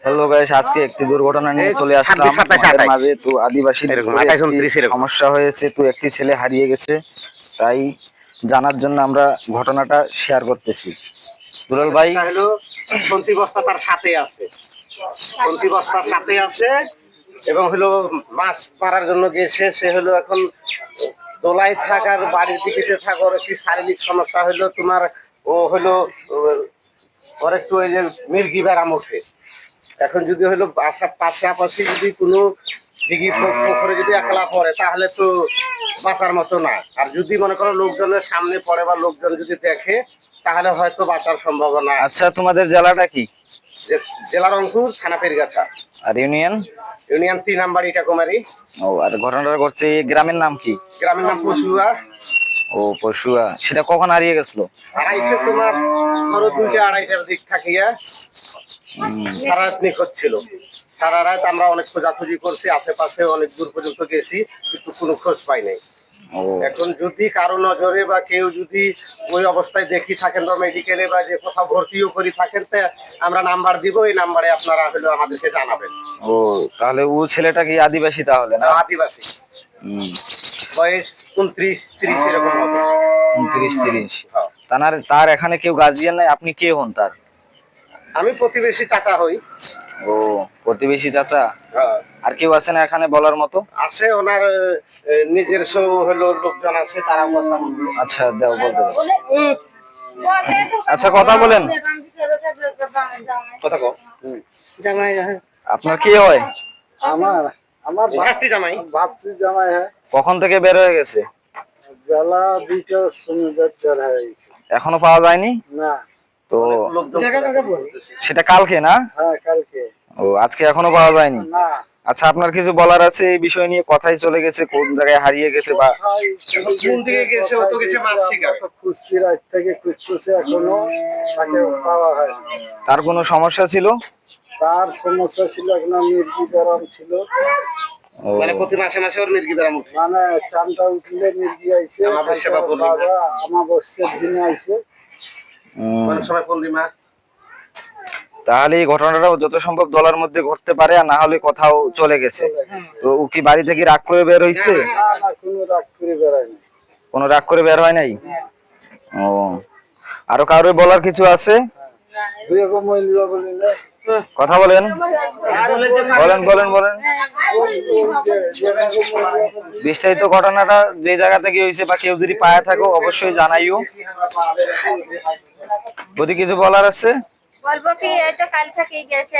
Hello guys, আজকে একটি দুর্ঘটনা নিয়ে চলে আসলাম আমাদের মাঝে। তো আদিবাসী সমস্যা হয়েছে, তো একটি ছেলে হারিয়ে গেছে, তাই জানার জন্য আমরা ঘটনাটা শেয়ার করতেছি। দুলাল ভাই, হলো সন্তি বস্তা তার সাথে আছে, সন্তি বস্তার সাথে আছে এবং হলো মাছ মারার জন্য গেছে। সে হলো এখন দোলায় থাকার বাড়ির দিকে থাকার একটি শারীরিক সমস্যা হলো তোমার, ও হলো ওর একটু ওই যে মির্গি ব্যারাম ওঠে। এখন যদি হলো পাশাপাশি যদি কোনো দিঘি পুকুরে যদি একলা পড়ে তাহলে তো বাঁচার মতো না। আর যদি মনে করো লোকজনের সামনে পড়ে বা লোকজন যদি দেখে তাহলে হয়তো বাঁচার সম্ভাবনা। আচ্ছা, তোমাদের জেলাটা কি? জেলা রংপুর, থানা পেরগাছা। আর ইউনিয়ন? Union 3 number Itakumari. ও, আর ঘটনাটা ঘটছে গ্রামের নাম কি? গ্রামের নাম পশুয়া। ও, পশুয়া। সেটা কখন হারিয়ে গেছিল? হারাইছে তোমার ধরো 2টা 2:30টার দিক থাকিয়া সারা রাত নিখোঁজ ছিল। সারা রাত আমরা অনেক খোঁজাখুঁজি করছি, আশেপাশে অনেক দূর পর্যন্ত গেছি, কিন্তু কোনো খোঁজ পাই নাই। এখন যদি কারো নজরে বা কেউ যদি ওই অবস্থায় দেখি থাকেন বা মেডিকেলে বা যে কোথাও ভর্তিও করে থাকেন, তা আমরা নাম্বার দিব, এই নাম্বারে আপনারা হলো আমাদেরকে জানাবেন। ও, তাহলে ও ছেলেটা কি আদিবাসী? তাহলে না, আদিবাসী। বয়স 29-30 এরকম হবে। 29-30। তার এখানে কেউ গার্জিয়ান নাই? আপনি কে হন তার? আমি প্রতিবেশী চাচা হই। ও, প্রতিবেশী চাচা। আর কেউ আছে না এখানে বলার মতো? আছে, ওনার নিজের হলো লোকজন আছে, তারা কথা বলবে। আচ্ছা, দাও, বলতে দাও। আচ্ছা, কথা বলেন। কথা কও। জামাই আপনার কি হয়? আমার আমার ভাস্তি জামাই। ভাবছি জামাই। হ্যাঁ, কখন থেকে বের হয়ে গেছে? বেলা 2টার সময় বের হয়ে গেছে। এখনো পাওয়া যায়নি? না। তো লোকজন সেটা কালকে না? হ্যাঁ, কালকে। ও, আজকে এখনো পাওয়া যায়নি? না। আচ্ছা, আপনার কিছু বলার আছে এই বিষয় নিয়ে? কথাই চলে গেছে, কোন জায়গায় হারিয়ে গেছে বা কোন দিকে গেছে? ও তো গেছে মাছ শিকার। খুঁজছি, রাত থেকে খুঁজতেছে, এখনো তাকে পাওয়া হয়। তার কোনো সমস্যা ছিল? তার সমস্যা ছিল, একটা মির্গি ব্যারাম ছিল। মানে প্রতি মাসে মাসে ওর মির্গি ব্যারাম উঠে। মানে চানটা উঠলে মির্গি আইছে, আমাবস্যার দিনে আইছে, অনেক সময় পূর্ণিমা। তাহলে এই ঘটনাটা যত সম্ভব দলের মধ্যে ঘটতে পারে, আর না হলে কোথাও চলে গেছে। তো ও কি বাড়ি থেকে রাগ করে বের হইছে? না, কোনো রাগ করে বেড়ায়নি। কোনো রাগ করে বের হয় নাই? ও, আরো কারোর বলার কিছু আছে? দুই রকম মহিলা বলিলে কথা বলেন, বলেন বলেন বলেন। বিস্তারিত ঘটনাটা যে জায়গা থেকে হয়েছে বা কেউ যদি পায়ে থাকো অবশ্যই জানাইও। যদি কিছু বলার আছে বলবো কি, এই তো কাল থেকেই গেছে।